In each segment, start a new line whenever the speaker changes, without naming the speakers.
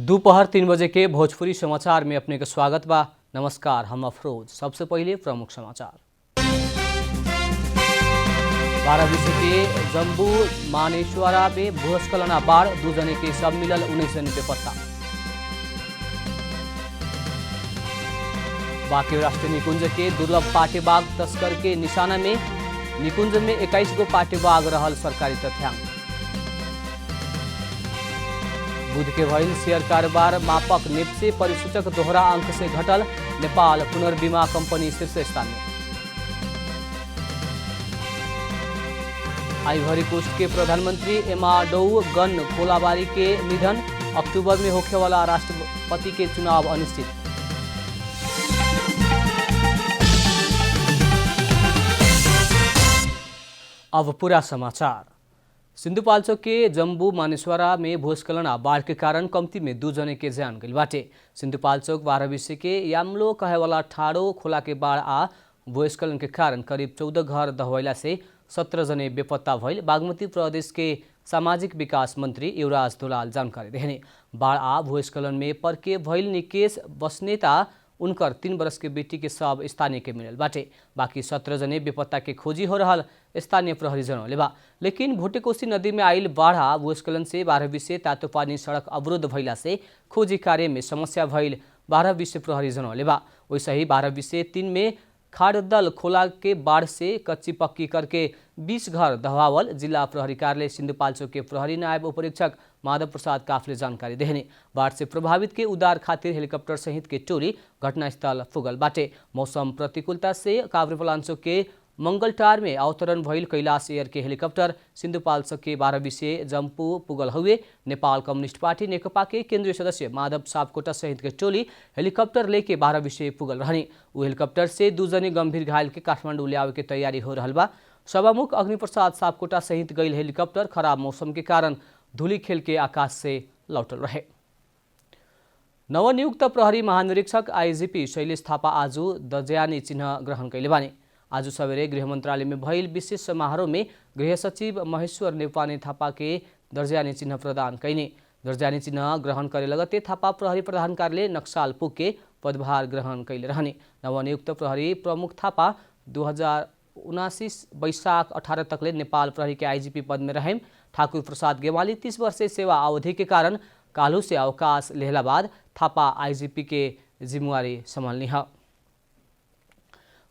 दोपहर 3 बजे के भोजपुरी समाचार में अपने का स्वागत बा। नमस्कार, हम अफरोज। सबसे पहले प्रमुख समाचार। 12 विषय के जम्बू मानेश्वरा में भूस्खलन बाढ़, 2 जने के सब मिलल 19 जने पे पत्ता। बाँके राष्ट्रीय निकुंज के दुर्लभ पाटेबाग तस्कर के निशाना में, निकुंज में 21 गो पाटेबाग रहल सरकारी तथ्यांक। बुध के भइल शेयर कारोबार मापक नेप्से परिसूचक दोहरा अंक से घटल, नेपाल पुनर्बीमा कंपनी शीर्ष स्थान में। आइभरी कोस्ट के प्रधानमंत्री एमाडोउ गन कोलाबारी के निधन, अक्टूबर में होने वाला राष्ट्रपति के चुनाव अनिश्चित। अब पूरा समाचार। सिन्धुपाल्चोक के जम्बू मानेश्वरा में भूस्खलन बाढ़ के कारण कम्ती में 2 जने के जान गइल बाटे। सिन्धुपाल्चोक 12 विषय के यामलो कहेवाला ठाडो खोला के बाढ़ आ भूस्खलन के कारण करीब 14 घर दहवैला से 17 जने बेपत्ता भइल बागमती प्रदेश के सामाजिक विकास मंत्री युवराज दुलाल जानकारी देहने। बाढ़ आ भूस्खलन में परके भइल निकेश बस्नेता उनकर 3 वर्ष के बेटी के सब स्थानीय के मिलल बाटे। बाकी 17 जने बेपत्ता के खोजी हो रहल स्थानीय प्रहरी जनौले बा। लेकिन भोटेकोशी नदी में आइल बाढ़ आ भूस्खलन से 12 विषय तातोपानी सड़क अवरुद्ध भइला से खोजी कार्य में समस्या भइल 12 विषय प्रहरी जनौले बा। वैसे ही 12 विषय 3 में खाड़दल खोला के बाढ़ से कच्ची पक्की करके 20 घर दहवावल जिला प्रहरी कार्यालय सिन्धुपाल्चोक के प्रहरी नायब उपरीक्षक माधव प्रसाद काफले जानकारी देहने। बाढ़ से प्रभावित के उद्धार खातिर हेलीकॉप्टर सहित के टोली घटनास्थल पुगल बाटे। मौसम प्रतिकूलता से काभ्रेपलाञ्चोक के मंगलटार में अवतरण भइल कैलाश एयर के हेलीकॉप्टर सिन्धुपाल्चोक के 12 विषय जम्पू पुगल हुए। नेपाल कम्युनिस्ट पार्टी नेकपा के केंद्रीय सदस्य माधव सापकोटा सहित के टोली हेलीकॉप्टर लेके 12 विषय पुगल रहनी। वो हेलीकॉप्टर से 2 जने गंभीर घायल के काठमांडू ल्यावे के तैयारी हो रहल बा। सभामुख अग्निप्रसाद सापकोटा सहित गइल हेलीकॉप्टर खराब मौसम के कारण धूली खेल के आकाश से लौटल रहे। नवनियुक्त प्रहरी महानिरीक्षक आईजीपी शैलेश थापा आज दर्जानी चिन्ह ग्रहण कैले बानी। आज सवेरे गृह मंत्रालय में भइल विशेष समारोह में गृह सचिव महेश्वर नेपाने थापा के दर्जानी चिन्ह प्रदान कैने। दर्जानी चिन्ह ग्रहण करे लगते थापा प्रहरी प्रधान कार्यालय नक्साल पुग के पदभार ग्रहण कैले रहने। नवनियुक्त प्रहरी प्रमुख थापा 2079 वैशाख 18 तकले नेपाल प्रहरी के आईजीपी पद में रहे। ठाकुर प्रसाद गेवाली 30 वर्षीय सेवा अवधि के कारण काल्हू से अवकाश लेहला बाद थापा आईजीपी के जिम्मेवारी संभालनी है।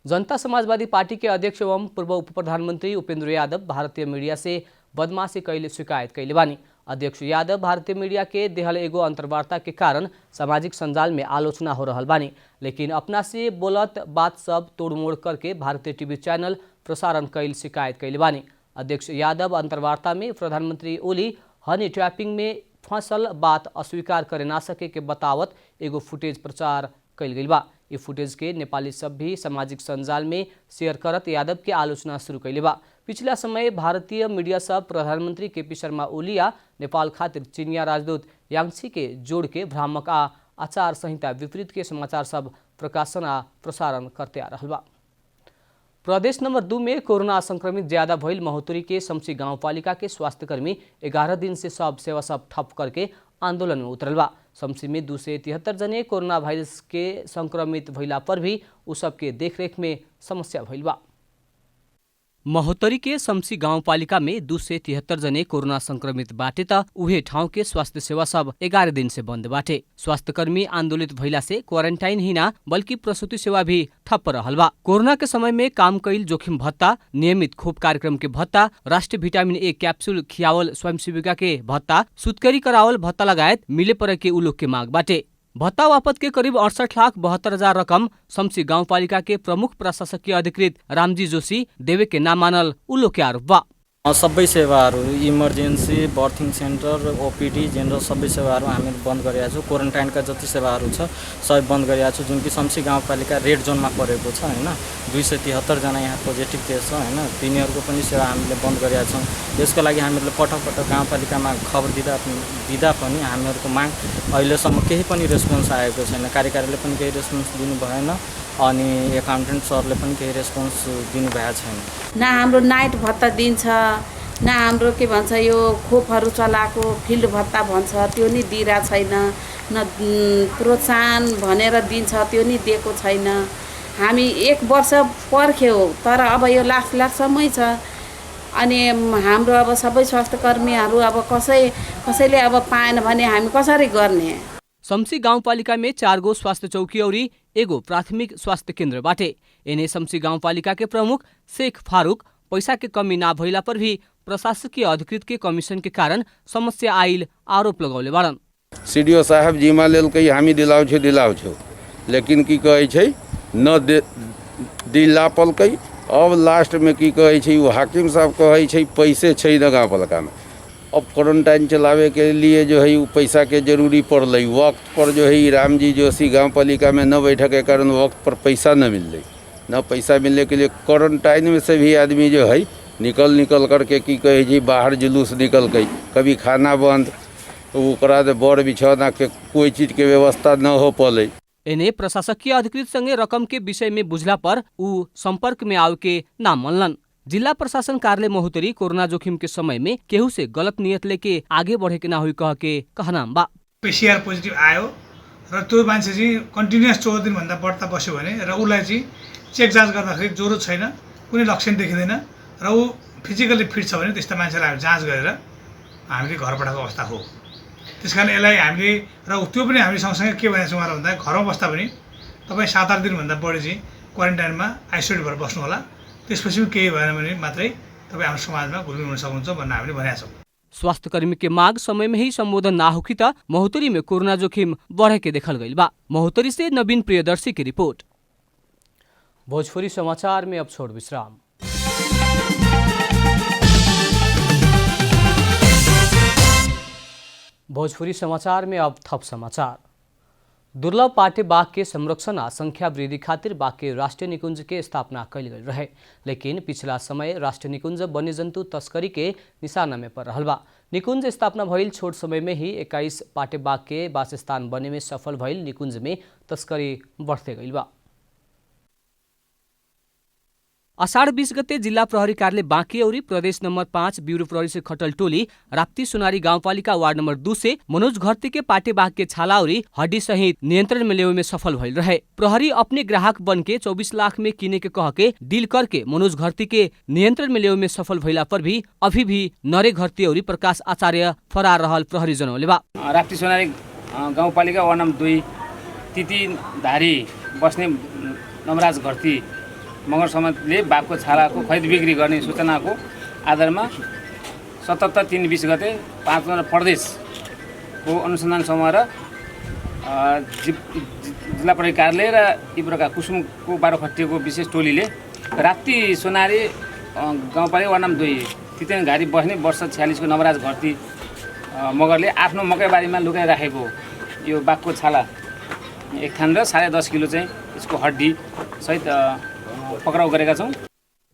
जनता समाजवादी पार्टी के अध्यक्ष एवं पूर्व उप प्रधानमंत्री उपेंद्र यादव भारतीय मीडिया से बदमाशी कैले शिकायत कैले बानी। अध्यक्ष यादव भारतीय मीडिया के देहल एगो अंतर्वार्ता के कारण सामाजिक संजाल में आलोचना हो रहल बानी, लेकिन अपना से बोलत बात सब तोड़मोड़ करके भारतीय टीवी चैनल प्रसारण कैल शिकायत कैले बानी। अध्यक्ष यादव अंतर्वार्ता में प्रधानमंत्री ओली हनी ट्रैपिंग में फंसल बात अस्वीकार करे ना सके के बतावत एगो फुटेज प्रचार कैल गई बा। ये फुटेज के नेपाली सब भी सामाजिक संजाल में शेयर करत यादव के आलोचना शुरू कैले बा। पिछला समय भारतीय मीडिया सब प्रधानमंत्री केपी शर्मा ओलिया नेपाल खातिर चीनिया राजदूत यांगछी के जोड़ के भ्रामक आ आचार संहिता विपरीत के समाचार सब प्रकाशन आ प्रसारण करते आ रहल बा। प्रदेश नंबर 2 में कोरोना संक्रमित ज्यादा भइल महोत्तरी के शमसी गाउँपालिका के स्वास्थ्यकर्मी 11 दिन से सब सेवा सब ठप करके आंदोलन में उतरल बा। शमसी में 273 जने कोरोना वायरस के संक्रमित भइला पर भी उ सबके देखरेख में समस्या भइल बा। महोत्तरी के शमसी गाउँपालिका में 273 जने कोरोना संक्रमित बाटे त उहे ठाउँ के स्वास्थ्य सेवा सब 11 दिन से बंद बाटे। स्वास्थ्यकर्मी आंदोलित भइला से क्वारेन्टाइन ही ना बल्कि प्रसूति सेवा भी ठप्प रहल बा। कोरोना के समय में काम कैल जोखिम भत्ता, नियमित खोप कार्यक्रम के भत्ता, राष्ट्रीय विटामिन ए कैप्सूल खियावल स्वयंसेविका के भत्ता, सुत्केरी करावल भत्ता लगायत मिले पर के उ लोग के माग बाटे। भत्ता बापत के करीब 68,72,000 रकम शमसी गाउँपालिका के प्रमुख प्रशासकीय अधिकृत रामजी जोशी देवे के ना मानल उ लोग के आरोप बा।
सबै सेवाहरू emergency birthing centre OPD general सबै सेवाहरू हामीले बन्द गरेका छौँ। क्वारेन्टाइनका जति सेवाहरू छ सबै बन्द गरेका छौँ, जुन कि शमसी गाउँपालिका रेड जोनमा परेको छ हैन। 273 जना यहाँ पोजिटिभ केस छ हैन। तिनीहरूको पनि सेवा हामीले बन्द गरेका छौँ। यसको लागि हामीले पटक पटक गाउँपालिकामा खबर दिँदा पनि हामीहरूको माग अहिलेसम्म केही पनि रेस्पोन्स आएको छैन। कार्यकारीले पनि केही रेस्पोन्स दिनु भएन अनि एकाउन्टेन्ट सरले पनि केही रेस्पोन्स दिनु भएको छैन।
न हाम्रो नाइट भत्ता दिन्छ, न हाम्रो के भन्छ यो खोपहरू चलाएको फिल्ड भत्ता भन्छ त्यो नि दिइरहेको छैन, न प्रोत्साहन भनेर दिन्छ त्यो नि दिएको छैन। हामी 1 वर्ष पर्ख्यौँ तर अब यो लास्टसम्मै छ। अनि हाम्रो अब सबै स्वास्थ्यकर्मीहरू अब कसैले अब पाएन भने हामी कसरी गर्ने।
शम्सी गाउँपालिका में 4 गो स्वास्थ्य चौकी और 1 प्राथमिक स्वास्थ्य केन्द्र बाटे। इन्हें शम्सी गाउँपालिका के प्रमुख शेख फारूक पैसा के कमी ना भइला पर भी प्रशासकीय अधिकृत के कमीशन के कारण समस्या आइल आरोप लगौले बाड़न।
सीडीओ साहब जिम्मा लेलकै हामी दिलाउँछौ लेकिन की कहै छै न दिला पलकै। अब लास्ट में की कहै छै वो हाकिम साहब कहै छै पैसे छै न गाउँपालिका में। अब क्वारंटाइन चलावे के लिए जो है वो पैसा के जरूरी पड़ल। वक्त पर जो है रामजी जोशी गांवपालिका में न बैठे के कारण वक्त पर पैसा न मिल न पैसा मिलने के लिए क्वारंटाइन में से भी आदमी जो है निकल करके की कहे जी बाहर जुलूस निकल गई। कभी खाना बंद ओकरा बड़ बिछौना के कोई चीज के व्यवस्था न हो पले।
इन्हें प्रशासकीय अधिकृत संगे रकम के विषय में बुझला पर उ संपर्क में आवे के नाम मनलन। जिला प्रशासन कार्यालय महोत्तरी कोरोना जोखिम के समय में केहू से गलत नियत लेके आगे बढ़े के ना हुई कह के कहनाम बा।
पीसीआर पोजिटिभ आयो र त्यो मान्छे चाहिँ कन्टिन्युअस 14 दिन भन्दा बढ्ता बस्यो भने र उलाई चाहिँ चेक जाँच गर्दाखेरि ज्वरो छैन, कुनै लक्षण देखिँदैन र ऊ फिजिकली फिट छ भने त्यस्ता मान्छेलाई हामी जाँच गरेर हामीले घर पठाएको अवस्था हो। त्यसकारण यसलाई हामीले र त्यो पनि हामी सँगसँगै के भनेको छौँ भन्दा घरमा बस्दा पनि तपाईँ 7-8 दिन भन्दा बढी चाहिँ क्वारेन्टाइनमा आइसोलेट भएर बस्नु होला। त्यसपछि केही भएन भने मात्रै तपाईँ हाम्रो समाजमा घुलमिल हुन सक्नुहुन्छ भन्ने हामीले भनेका छौँ।
स्वास्थ्यकर्मी के माग समय में ही संबोधन ना होखी त महोत्तरी में कोरोना जोखिम बढ़े के देखल गई बा। महोत्तरी से नवीन प्रियदर्शी की रिपोर्ट। भोजपुरी समाचार में अब छोड़ विश्राम। भोजपुरी समाचार में अब थप समाचार। दुर्लभ पाटे बाघ के संरक्षण आ संख्या वृद्धि खातिर बाघ के राष्ट्रीय निकुंज के स्थापना कैल गई रहे, लेकिन पिछला समय राष्ट्रीय निकुंज वन्यजंतु तस्करी के निशाना में पड़ रहा बा। निकुंज स्थापना भइल छोट समय में ही 21 पाटे बाघ के वासस्थान बने में सफल भइल निकुंज में तस्करी बढ़ते गई बा। आषाढ़ 20 गते जिला प्रहरी कार्यालय बाँकी और प्रदेश नंबर 5 ब्यूरो प्रहरी से खटल टोली राप्ती सोनारी गाउँपालिका वार्ड नंबर 2 से मनोज घरती के पाटे बाघ के छाला और हड्डी सहित नियंत्रण में लेवे में सफल भइल रहे। प्रहरी अपने ग्राहक बन के 24 लाख में किने के कह के डील करके मनोज घरती के नियंत्रण में लेवे में सफल भइला पर भी अभी भी नरे घरती और प्रकाश आचार्य फरार रहल प्रहरी जनौले बा।
राप्ती सोनारी गाउँपालिका वार्ड नम्बर 2 तिती धारी बस्ने नमराज घरती मगर समाजले बाघको छालाको खरिद बिक्री गर्ने सूचनाको आधारमा 77/3/20 गते 5 नम्बर प्रदेशको अनुसन्धान समूह र जिल्ला प्रहरी कार्यालय र यी प्रकार कुसुमको बारोखट्टीको विशेष टोलीले राप्ती सोनारी गाउँपालिका वार्ड नम्बर 2 तितेन घारी बस्ने वर्ष 46 को नवराज घरती मगरले आफ्नो मकैबारीमा लुकाइराखेको यो बाघको छाला एक थान र 10.5 किलो चाहिँ यसको हड्डी सहित पकड़ाउ गरेका छौं।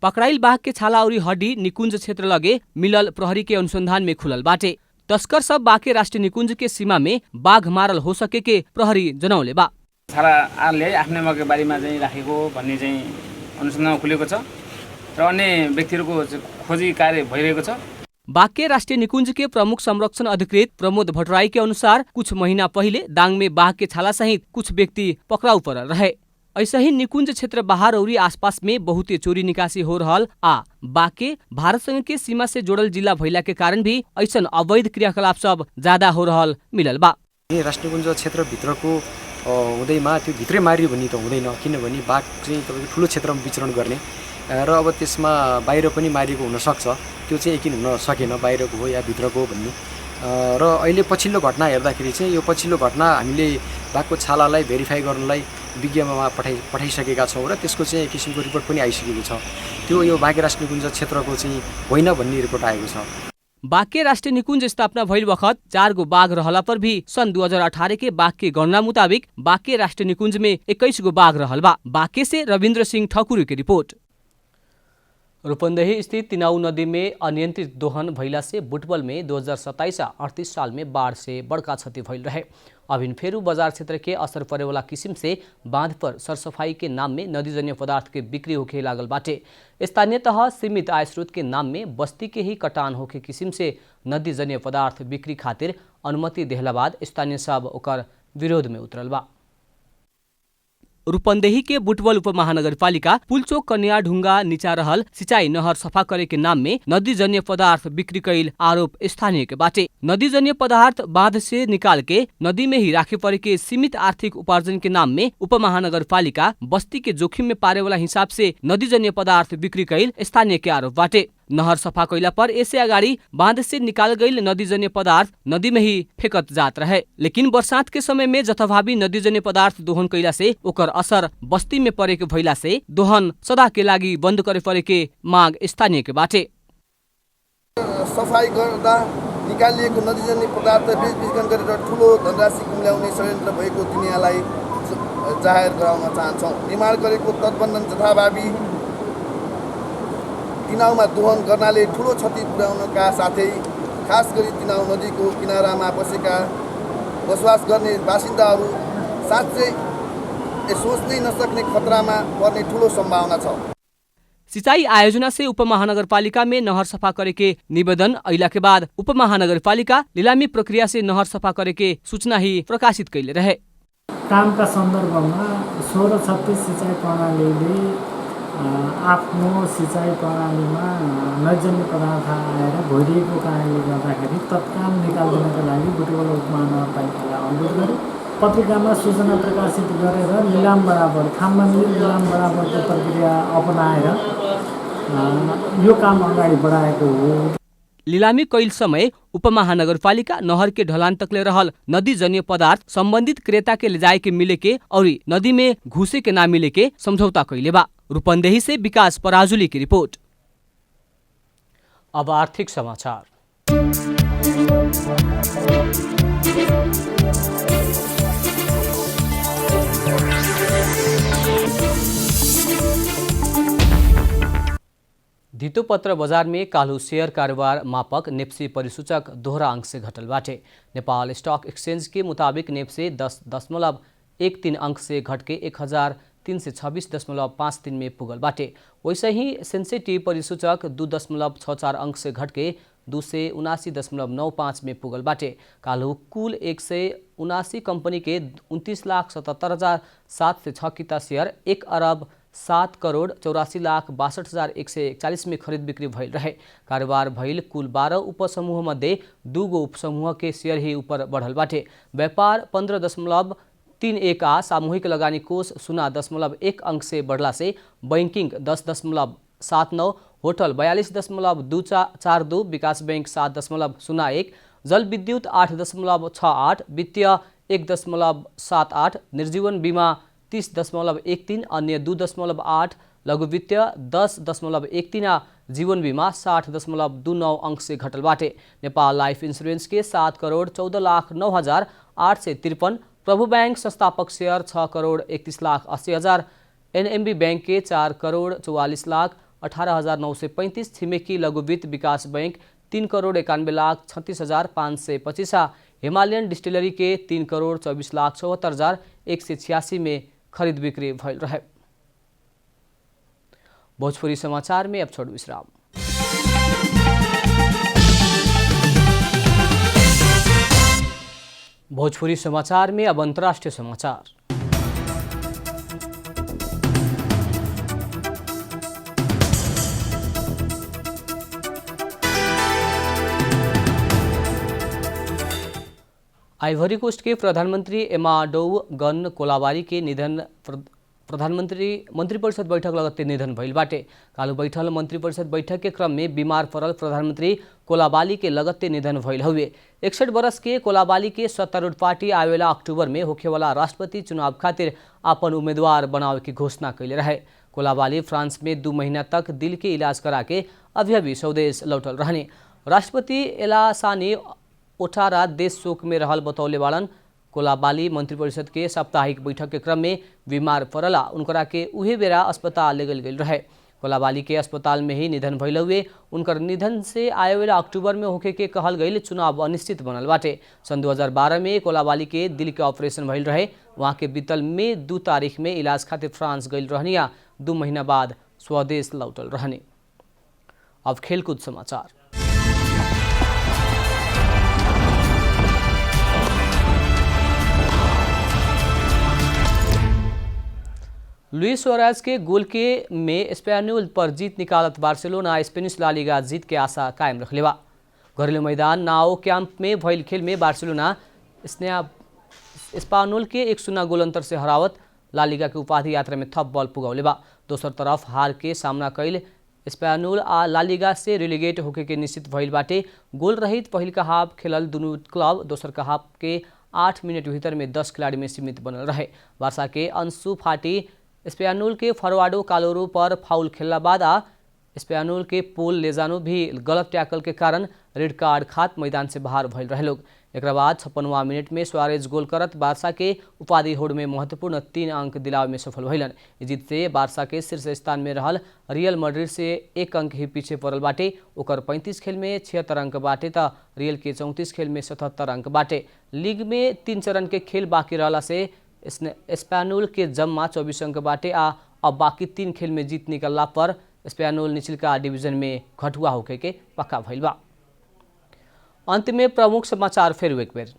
पकड़ाइल बाघ के छाला और हड्डी निकुंज क्षेत्र लगे मिलल प्रहरी के अनुसंधान में खुलल बाटे। तस्कर सब बाके राष्ट्रीय निकुंज के सीमा में बाघ मारल हो सके के प्रहरी जनौले बा।
छाला आले आफ्नै मकैबारीमा चाहिँ राखेको भन्ने चाहिँ अनुसन्धान खुलेको छ र अन्य व्यक्तिहरूको खोजी कार्य भइरहेको छ।
बाघ राष्ट्रीय निकुंज के प्रमुख संरक्षण अधिकृत प्रमोद भट्टराई के अनुसार कुछ महीना पहले दांग में बाघ के छाला सहित कुछ व्यक्ति पकड़ाउ पड़ल रहे। ऐसा ही निकुंज क्षेत्र बाहर और आसपास में बहुते चोरी निकासी हो रहल आ बाके भारत संग के सीमा से जोड़ल जिला भइला के कारण भी ऐसन अवैध क्रियाकलाप सब ज्यादा हो रहल मिलल बा।
राष्ट्रिय निकुंज क्षेत्र भित्रको हुँदैमा त्यो भित्रै मारियो भन्ने त हुँदैन, किनभने बाघ चाहिँ तपाईको ठुलो क्षेत्रमा विचरण गर्ने र अब त्यसमा बाहिर पनि मारिएको हुन सक्छ, त्यो चाहिँ यकिन हुन सकेन बाहिरको हो या भित्रको हो भन्ने। र अहिले पछिल्लो घटना हेर्दाखेरि चाहिँ यो पछिल्लो घटना हामीले बाघको छालालाई भेरिफाई गर्नलाई विज्ञमा पठाइसकेका छौँ र त्यसको चाहिँ एक किसिमको रिपोर्ट पनि आइसकेको छ। त्यो यो बाघ राष्ट्रिय निकुञ्ज क्षेत्रको चाहिँ होइन भन्ने रिपोर्ट आएको छ।
बाघ राष्ट्रिय निकुंज स्थापना भइल वक्त 4 गो बाघ रहला पर भी सन 2018 के बाघ के गणना मुताबिक बाघ राष्ट्रिय निकुंज में 21 गो बाघ रहल बा। बाघ से रविन्द्र सिंह ठकुरी की रिपोर्ट। रूपन्देही स्थित तिनाउ नदी में अनियंत्रित दोहन भइला से बुटवल में 2027 आ 38 साल में बाढ़ से बड़का क्षति भइल रहे। अभिन फेरू बाजार क्षेत्र के असर पड़े वाला किस्म से बांध पर सरसफाई के नाम में नदीजन्य पदार्थ के बिक्री होके लागल बाटे। स्थानीयतः सीमित आय स्रोत के नाम में बस्ती के ही कटान होके किस्म से नदीजन्य पदार्थ बिक्री खातिर अनुमति देहला बाद स्थानीय सब ओकर विरोध में उतरल बा। रूपन्देही के बुटवल उपमहानगरपालिका पुलचोक कन्या ढुंगा नीचा रहल सिंचाई नहर सफा करे के नाम में नदीजन्य पदार्थ बिक्री कैल आरोप स्थानीय के बाटे। नदीजन्य पदार्थ बांध से निकाल के नदी में ही राखे परे के सीमित आर्थिक उपार्जन के नाम में उपमहानगरपालिका बस्ती के जोखिम में पारे वाला हिसाब से नदीजन्य पदार्थ बिक्री कैल स्थानीय के आरोप बाटे। नहर सफा कैला पर ऐसे अगाडि बांध से निकाल गई नदीजन्य पदार्थ नदी में ही फेकत जात रहे, लेकिन बरसात के समय में जथाभावी नदीजन्य पदार्थ दोहन कैला से ओकर असर बस्ती में परे के भइला से दोहन सदा के लागि बन्द करे परे के माग स्थानीय के बाटे।
सफाई गर्दा निकालिएको नदीजन्य पदार्थ बेचबिखन गरेर ठुलो धनराशि कुम्ल्याउने षड्यन्त्र भएको दुनियाँलाई जाहेर गराउन चाहन्छौँ। निर्माण गरेको तटबन्धन जथाभावी तिनाउमा दोहन गर्नाले ठुलो क्षति पुर्याउनका साथै खास गरी तिनाउ नदीको किनारामा बसेका बसोबास गर्ने बासिन्दाहरू साँच्चै सोच्नै नसक्ने खतरामा पर्ने ठुलो सम्भावना छ।
सिंचाई आयोजना से उपमहानगरपालिका में नहर सफा करे के निवेदन अइला के बाद उपमहानगरपालिका नीलामी प्रक्रिया से नहर सफा करे के सूचना ही प्रकाशित कैले रहे।
कामका सन्दर्भमा 1636 सिंचाई प्रणालीले आफ्नो सिंचाई प्रणालीमा नदीजन्य पदार्थ आएर भइरहेको कारणले गर्दाखेरि तत्काल निकाल्नका लागि बुटवल उपमहानगरपालिकालाई अनुरोध गरे। पत्रिकामा सूचना प्रकाशित गरेर निलाम बराबर खामबन्दी निलाम बराबरको प्रक्रिया अपनाएर यो काम अगाडि बढाएको हो।
लिलामी कैल समय उपमहानगरपालिका नहर के ढलान तकले रहल नदीजन्य पदार्थ संबंधित क्रेता के ले जाए के मिले के और नदी में घुसे के ना मिले के समझौता कैले बा। रूपन्देही से विकास पराजुली की रिपोर्ट। अब आर्थिक समाचार। धितोपत्र बजार में काल्हु शेयर कारोबार मापक नेप्से परिसूचक दोहरा अंक से घटल बाटे। नेपाल स्टॉक एक्सचेंज के मुताबिक नेप्से 10.13 अंक से घट के 1326.53 में पुगल बाटे। वैसे ही सेंसिटिव परिसूचक 2.64 अंक से घट के 279.95 में पुगल बाटे। काल्हु कुल 179 कंपनी के 29,77,706 किता शेयर 1,07,84,62,141 में खरीद बिक्री भइल रहे। कारोबार भइल कुल 12 उपसमूह मध्ये 2 गो उपसमूह के शेयर ही ऊपर बढ़ल बाटे। व्यापार 15.31 आ सामूहिक लगानी कोष 0.1 अंक से बढ़ला से बैंकिंग 10.79, होटल 42.242, विकास बैंक 7.01, जल विद्युत 8.68, वित्तीय 1.78, निर्जीवन बीमा 30.13, अन्य 2.8, लघु वित्तीय 10.13, जीवन बीमा 60.29 अंक से घटल बाटे। नेपाल लाइफ इंश्योरेंस के 7,14,09,853, प्रभु बैंक संस्थापक शेयर 6,31,80,000, एनएमबी बैंक के 4,44,18,935, छिमेकी लघु वित्त विकास बैंक 3,91,36,525, हिमालयन डिस्टिलरी के 3,24,74,186 में खरीद बिक्री भइल रहे। भोजपुरी समाचार में अब छोड़ विश्राम। भोजपुरी समाचार में अब अंतर्राष्ट्रीय समाचार। आइवरी कोस्ट के प्रधानमंत्री एमाडोउ गन कोलाबारी के निधन प्रधानमंत्री मंत्रिपरिषद बैठक लगत्ते निधन भइल बाटे। काल्हु बैठल मंत्रिपरिषद बैठक के क्रम में बीमार पड़ल प्रधानमंत्री कोलाबाली के लगत्ते निधन भइल हुए। 61 वर्ष के कोलाबाली के सत्तारूढ़ पार्टी आवेला अक्टूबर में होखेवाला राष्ट्रपति चुनाव खातिर अपन उम्मीदवार बनावे की घोषणा कैले रहे। कोलाबाली फ्रांस में 2 महीना तक दिल के इलाज करा के अभी स्वदेश लौटल रहने। राष्ट्रपति एलासानी ओटारा देश शोक में रहल बतौले वालन। कोलाबाली मंत्रिपरिषद के साप्ताहिक बैठक के क्रम में बीमार पड़ला उनकरा के उहे बेरा अस्पताल ले गल रहे। कोलाबाली के अस्पताल में ही निधन भइल हुए उनकर निधन से आए वाला अक्टूबर में होके के कहल गई चुनाव अनिश्चित बनल बाटे। सन 2012 में कोलाबाली के दिल के ऑपरेशन भइल रहे। वहाँ के बीतल मई 2 तारीख में इलाज खातिर फ्रांस गई रहनिया 2 महीना बाद स्वदेश लौटल रहने। अब खेलकूद समाचार। लुइस सुआरेज के गोल के में स्पेनियोल पर जीत निकालत बार्सिलोना स्पेनिश ला लीगा जीत के आशा कायम रखले बा। घरेलू मैदान नाओ कैंप में भइल खेल में बार्सिलोना स्पेनियोल के 1-0 गोल अंतर से हरावत ला लीगा के उपाधि यात्रा में थप बल पुगौले बा। दोसर तरफ हार के सामना कैल स्पेनियोल आ ला लीगा से रिलीगेट होके के निश्चित भइल बाटे। गोल रहित पहिल का हाफ खेलल दुनू क्लब दोसर का हाफ के 8 मिनट भीतर में 10 खिलाड़ी में सीमित बनल रहे। बार्सा के अंसु फाटी स्पेनियोल के फरवाडो कालोरो पर फाउल खेलला बाद स्पेनियोल के पोल लेजानो भी गलत टैकल के कारण रेड कार्ड खात मैदान से बाहर भइल रहे लोग। एक बाद 56वां मिनट में सुआरेज गोल करत बार्सा के उपाधि होड़ में महत्वपूर्ण 3 अंक दिलावे में सफल भइलन। जीत से बार्सा के शीर्ष स्थान में रहल रियल मैड्रिड से 1 अंक ही पीछे पड़ल बाटे। ओकर 35 खेल में 76 अंक बाटे त रियल के 34 खेल में 77 अंक बाटे। लीग में 3 चरण के खेल बाकी रहला से स्पेनियोल के जम्मा 24 अंक बाटे अब बाकी 3 खेल में जीत निकलला पर स्पेनियोल निचलका डिवीजन में घटुआ होके के पक्का भइल बा। अंत में प्रमुख समाचार फिर एक बेर।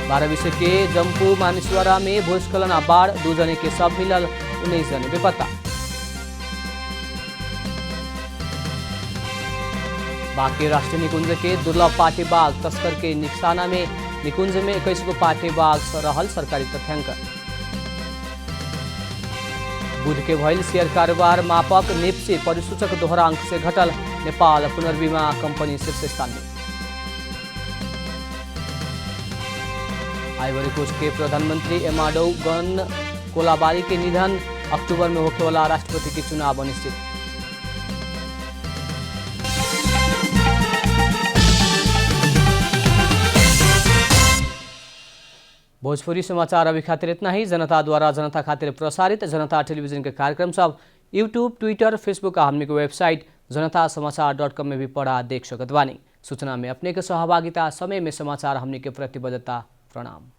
12 विषय के जम्पू मानेश्वरा में भूस्खलन आ बाढ़ 2 जने के सब मिलल 19 जने बेपत्ता। बाकी राष्ट्रीय निकुंज के दुर्लभ पाटे बाघ तस्कर के निशाना में निकुंज में 21 गो पाटे बाघ रहल सरकारी तथ्यांक। बुध के भइल शेयर कारोबार मापक नेप्से परिसूचक दोहरा अंक से घटल। नेपाल पुनर्बीमा कंपनी शीर्ष स्थान में। आइवरी कोस्ट के प्रधानमंत्री एमाडो गन कोलाबाली के निधन। अक्टूबर में होने वाला राष्ट्रपति के चुनाव अनिश्चित। भोजपुरी समाचार अभी खातिर इतना ही। जनता द्वारा जनता खातिर प्रसारित जनता टेलीविजन के कार्यक्रम सब यूट्यूब, ट्विटर, फेसबुक आ हमने के वेबसाइट जनतासमाचार.com में भी पढ़ा देख सकत बानी। सूचना में अपने के सहभागिता, समय में समाचार हमने के प्रतिबद्धता। प्रणाम।